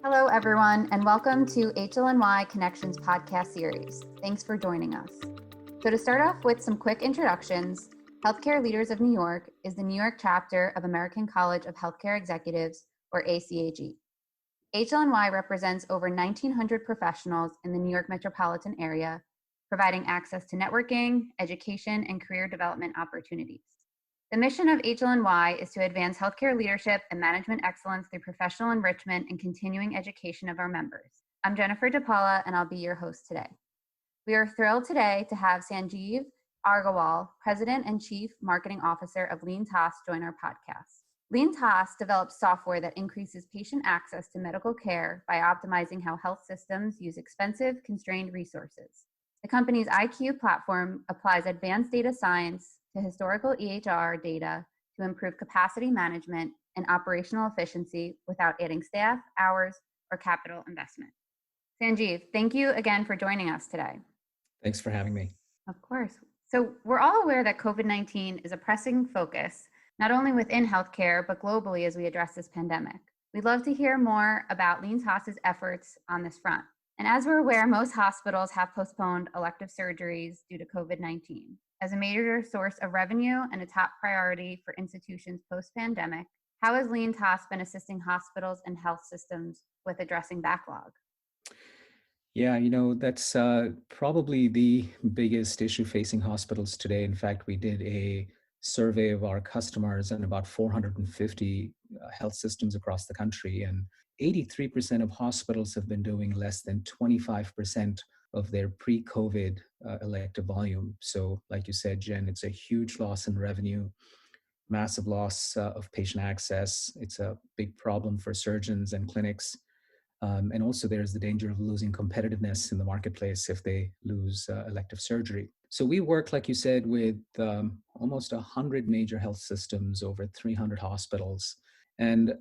Hello, everyone, and welcome to HLNY Connections podcast series. Thanks for joining us. So to start off with some quick introductions, Healthcare Leaders of New York is the New York chapter of American College of Healthcare Executives, or ACAG. HLNY represents over 1,900 professionals in the New York Metropolitan Area, providing access to networking, education, and career development opportunities. The mission of HLNY is to advance healthcare leadership and management excellence through professional enrichment and continuing education of our members. I'm Jennifer DePaula, and I'll be your host today. We are thrilled today to have Sanjeev Argawal, President and Chief Marketing Officer of LeanTaas, join our podcast. LeanTaas develops software that increases patient access to medical care by optimizing how health systems use expensive, constrained resources. The company's iQueue platform applies advanced data science to historical EHR data to improve capacity management and operational efficiency without adding staff, hours, or capital investment. Sanjeev, thank you again for joining us today. Thanks for having me. Of course. So we're all aware that COVID-19 is a pressing focus, not only within healthcare, but globally as we address this pandemic. We'd love to hear more about LeanTaas's efforts on this front. And as we're aware, most hospitals have postponed elective surgeries due to COVID-19. As a major source of revenue and a top priority for institutions post-pandemic, how has LeanTaas been assisting hospitals and health systems with addressing backlog? Yeah, that's probably the biggest issue facing hospitals today. In fact, we did a survey of our customers and about 450 health systems across the country, and 83% of hospitals have been doing less than 25% of their pre-COVID elective volume. So like you said, Jen, it's a huge loss in revenue, massive loss of patient access. It's a big problem for surgeons and clinics. And also there's the danger of losing competitiveness in the marketplace if they lose elective surgery. So we work, like you said, with almost 100 major health systems, over 300 hospitals. And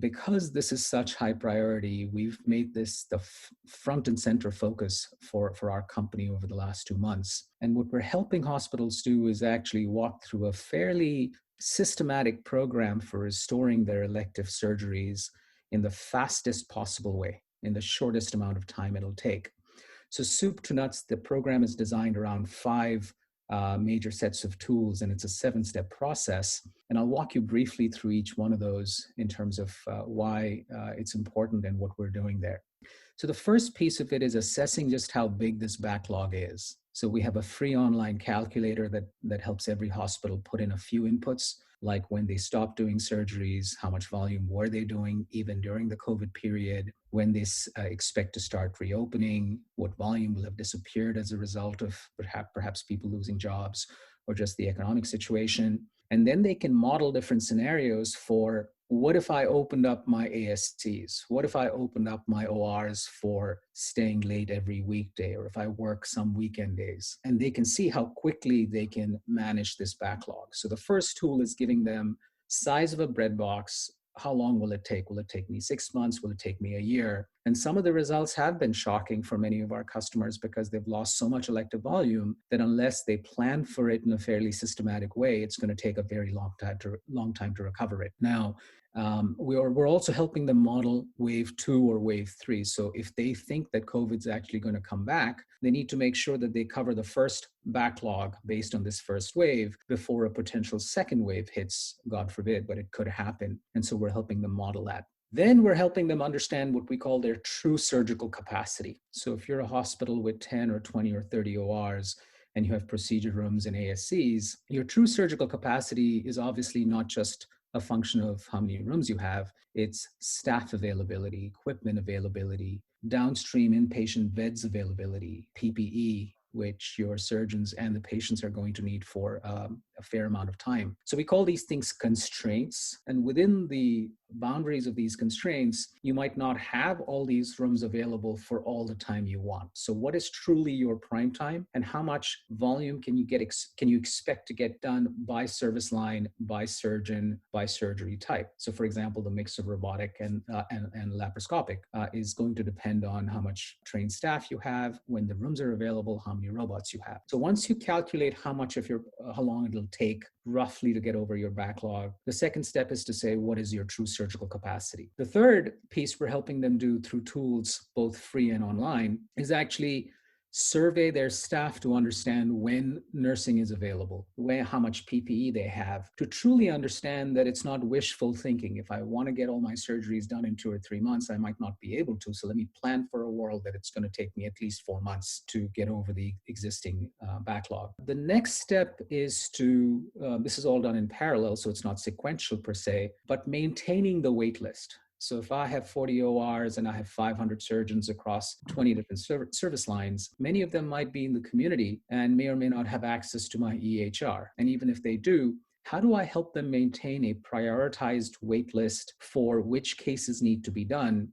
because this is such high priority, we've made this the front and center focus for our company over the last 2 months. And what we're helping hospitals do is actually walk through a fairly systematic program for restoring their elective surgeries in the fastest possible way, in the shortest amount of time it'll take. So soup to nuts, the program is designed around 5 major sets of tools, and it's a 7-step process. And I'll walk you briefly through each one of those in terms of why it's important and what we're doing there. So the first piece of it is assessing just how big this backlog is. So we have a free online calculator that helps every hospital put in a few inputs, like when they stopped doing surgeries, how much volume were they doing even during the COVID period, when they expect to start reopening, what volume will have disappeared as a result of perhaps people losing jobs or just the economic situation. And then they can model different scenarios for what if I opened up my ASCs? What if I opened up my ORs for staying late every weekday, or if I work some weekend days? And they can see how quickly they can manage this backlog. So the first tool is giving them size of a bread box. How long will it take? Will it take me 6 months? Will it take me a year? And some of the results have been shocking for many of our customers because they've lost so much elective volume that unless they plan for it in a fairly systematic way, it's going to take a very long time to recover it. Now, we're also helping them model wave 2 or wave 3. So if they think that COVID's actually going to come back, they need to make sure that they cover the first backlog based on this first wave before a potential second wave hits, God forbid, but it could happen. And so we're helping them model that. Then we're helping them understand what we call their true surgical capacity. So if you're a hospital with 10 or 20 or 30 ORs, and you have procedure rooms and ASCs, your true surgical capacity is obviously not just a function of how many rooms you have. It's staff availability, equipment availability, downstream inpatient beds availability, PPE, which your surgeons and the patients are going to need for a fair amount of time. So we call these things constraints. And within the boundaries of these constraints, you might not have all these rooms available for all the time you want. So what is truly your prime time, and how much volume can you expect to get done by service line, by surgeon, by surgery type? So for example, the mix of robotic and laparoscopic is going to depend on how much trained staff you have, when the rooms are available, how many robots you have. So once you calculate how long it'll it'll take roughly to get over your backlog. The second step is to say, what is your true surgical capacity? The third piece we're helping them do through tools, both free and online, is actually survey their staff to understand when nursing is available, how much PPE they have, to truly understand that it's not wishful thinking. If I want to get all my surgeries done in 2 or 3 months, I might not be able to. So let me plan for a world that it's going to take me at least 4 months to get over the existing backlog. The next step is to, this is all done in parallel, so it's not sequential per se, but maintaining the wait list. So if I have 40 ORs and I have 500 surgeons across 20 different service lines, many of them might be in the community and may or may not have access to my EHR. And even if they do, how do I help them maintain a prioritized wait list for which cases need to be done?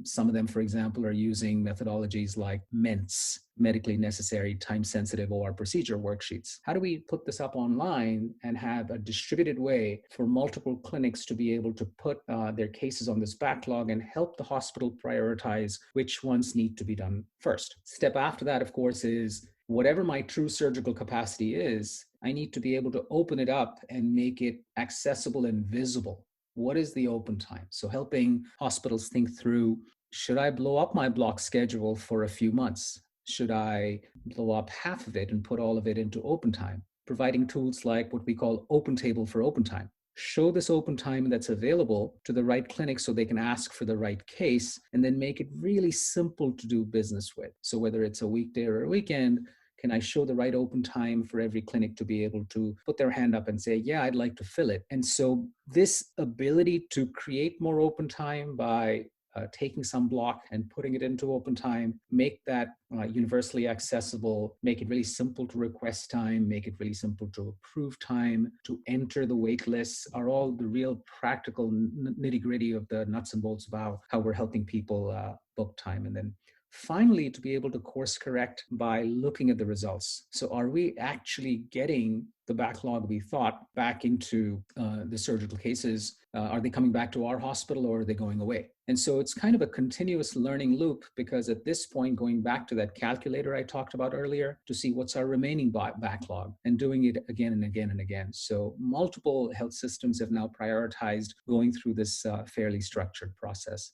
Some of them, for example, are using methodologies like MENTS, medically necessary time-sensitive OR procedure worksheets. How do we put this up online and have a distributed way for multiple clinics to be able to put their cases on this backlog and help the hospital prioritize which ones need to be done first? Step after that, of course, is whatever my true surgical capacity is, I need to be able to open it up and make it accessible and visible. What is the open time? So helping hospitals think through, should I blow up my block schedule for a few months? Should I blow up half of it and put all of it into open time? Providing tools like what we call open table for open time. Show this open time that's available to the right clinic so they can ask for the right case, and then make it really simple to do business with. So whether it's a weekday or a weekend, can I show the right open time for every clinic to be able to put their hand up and say, yeah, I'd like to fill it. And so this ability to create more open time by taking some block and putting it into open time, make that universally accessible, make it really simple to request time, make it really simple to approve time, to enter the wait lists, are all the real practical nitty gritty of the nuts and bolts about how we're helping people book time. And then finally, to be able to course correct by looking at the results. So are we actually getting the backlog we thought back into the surgical cases? Are they coming back to our hospital or are they going away? And so it's kind of a continuous learning loop, because at this point, going back to that calculator I talked about earlier to see what's our remaining backlog and doing it again and again and again. So multiple health systems have now prioritized going through this fairly structured process.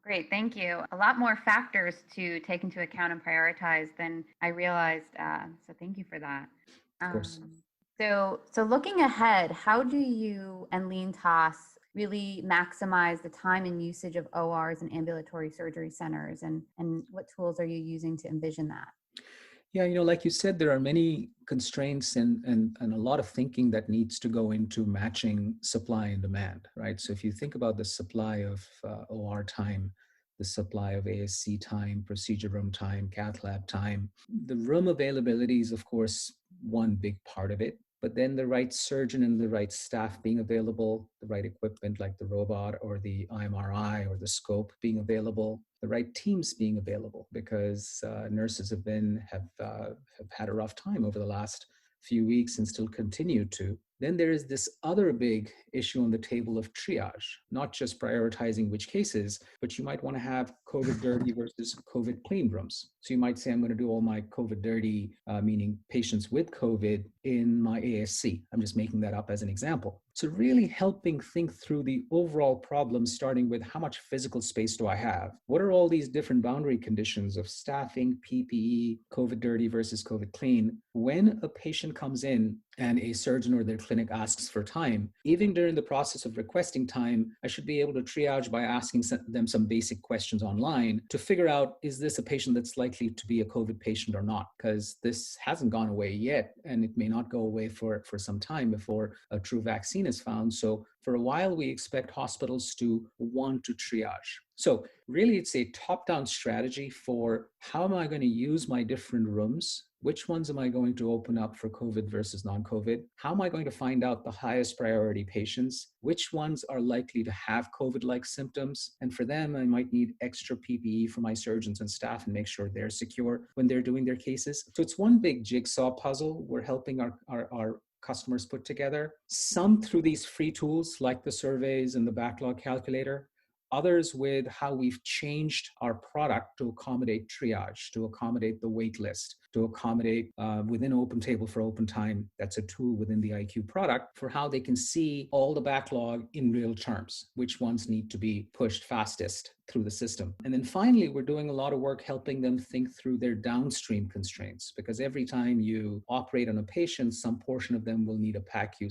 Great, thank you. A lot more factors to take into account and prioritize than I realized. So thank you for that. Of course. So looking ahead, how do you and LeanTaas really maximize the time and usage of ORs and ambulatory surgery centers, and what tools are you using to envision that? Yeah, like you said, there are many constraints and a lot of thinking that needs to go into matching supply and demand, right? So if you think about the supply of OR time, the supply of ASC time, procedure room time, cath lab time, the room availability is, of course, one big part of it. But then the right surgeon and the right staff being available, the right equipment like the robot or the IMRI or the scope being available, the right teams being available, because nurses have had a rough time over the last few weeks and still continue to. Then there is this other big issue on the table of triage, not just prioritizing which cases, but you might want to have COVID dirty versus COVID clean rooms. So you might say, I'm going to do all my COVID dirty, meaning patients with COVID, in my ASC. I'm just making that up as an example. So really helping think through the overall problem, starting with how much physical space do I have? What are all these different boundary conditions of staffing, PPE, COVID dirty versus COVID clean? When a patient comes in and a surgeon or their clinic asks for time, even during the process of requesting time, I should be able to triage by asking them some basic questions online to figure out, is this a patient that's likely to be a COVID patient or not? Because this hasn't gone away yet, and it may not go away for some time before a true vaccine is found. So for a while, we expect hospitals to want to triage. So really, it's a top-down strategy for how am I going to use my different rooms? Which ones am I going to open up for COVID versus non-COVID? How am I going to find out the highest priority patients? Which ones are likely to have COVID-like symptoms? And for them, I might need extra PPE for my surgeons and staff and make sure they're secure when they're doing their cases. So it's one big jigsaw puzzle we're helping our customers put together. Some through these free tools like the surveys and the backlog calculator, others with how we've changed our product to accommodate triage, to accommodate the wait list, to accommodate within OpenTable for Open Time. That's a tool within the iQueue product for how they can see all the backlog in real terms, which ones need to be pushed fastest through the system. And then finally, we're doing a lot of work helping them think through their downstream constraints, because every time you operate on a patient, some portion of them will need a PACU,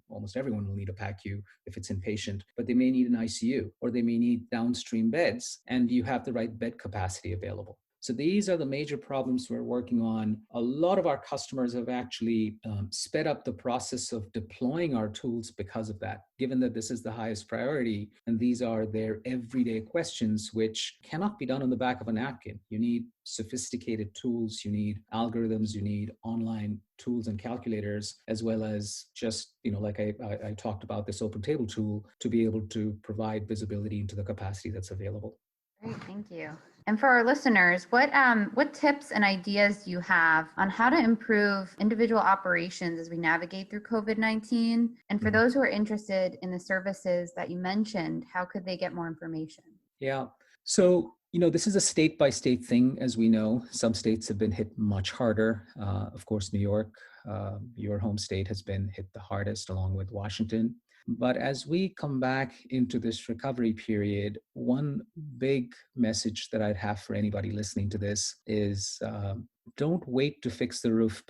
almost everyone will need a PACU if it's inpatient, but they may need an ICU or they may need downstream beds, and you have the right bed capacity available. So these are the major problems we're working on. A lot of our customers have actually sped up the process of deploying our tools because of that, given that this is the highest priority and these are their everyday questions, which cannot be done on the back of a napkin. You need sophisticated tools, you need algorithms, you need online tools and calculators, as well as just, like I talked about, this OpenTable tool to be able to provide visibility into the capacity that's available. Great, thank you. And for our listeners, what tips and ideas do you have on how to improve individual operations as we navigate through COVID-19? And for those who are interested in the services that you mentioned, how could they get more information? Yeah. So, this is a state-by-state thing, as we know. Some states have been hit much harder. Of course, New York, your home state, has been hit the hardest, along with Washington. But as we come back into this recovery period, one big message that I'd have for anybody listening to this is don't wait to fix the roof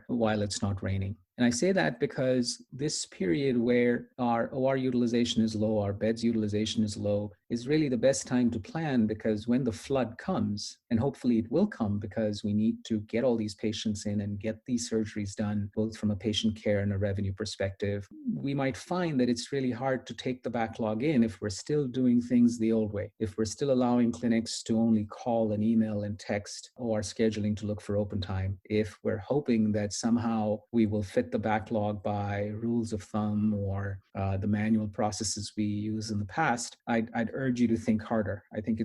while it's not raining. And I say that because this period where our OR utilization is low, our beds utilization is low, is really the best time to plan, because when the flood comes, and hopefully it will come, because we need to get all these patients in and get these surgeries done, both from a patient care and a revenue perspective, we might find that it's really hard to take the backlog in if we're still doing things the old way, if we're still allowing clinics to only call and email and text, or scheduling to look for open time, if we're hoping that somehow we will fit the backlog by rules of thumb or the manual processes we use in the past. I'd urge you to think harder. I think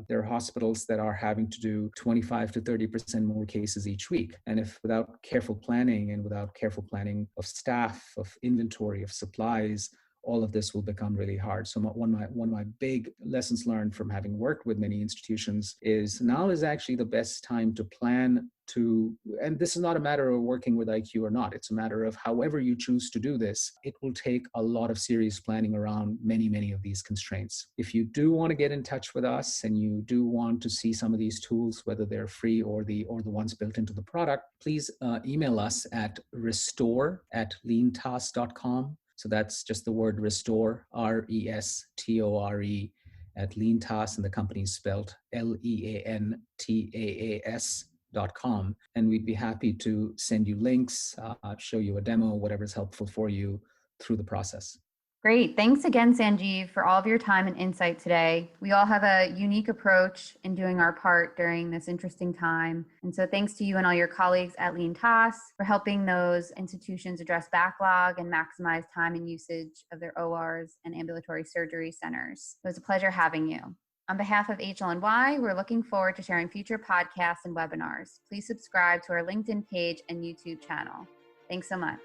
there are hospitals that are having to do 25 to 30% more cases each week. And if without careful planning and without careful planning of staff, of inventory, of supplies, all of this will become really hard. So one of my big lessons learned from having worked with many institutions is now is actually the best time to plan and this is not a matter of working with iQuue or not. It's a matter of however you choose to do this. It will take a lot of serious planning around many, many of these constraints. If you do want to get in touch with us and you do want to see some of these tools, whether they're free or the ones built into the product, please email us at restore@leantaas.com. So that's just the word restore, RESTORE, at LeanTaas, and the company is spelled LEANTAAS.com. And we'd be happy to send you links, show you a demo, whatever's helpful for you through the process. Great. Thanks again, Sanjeev, for all of your time and insight today. We all have a unique approach in doing our part during this interesting time. And so thanks to you and all your colleagues at LeanTaas for helping those institutions address backlog and maximize time and usage of their ORs and ambulatory surgery centers. It was a pleasure having you. On behalf of HLNY, we're looking forward to sharing future podcasts and webinars. Please subscribe to our LinkedIn page and YouTube channel. Thanks so much.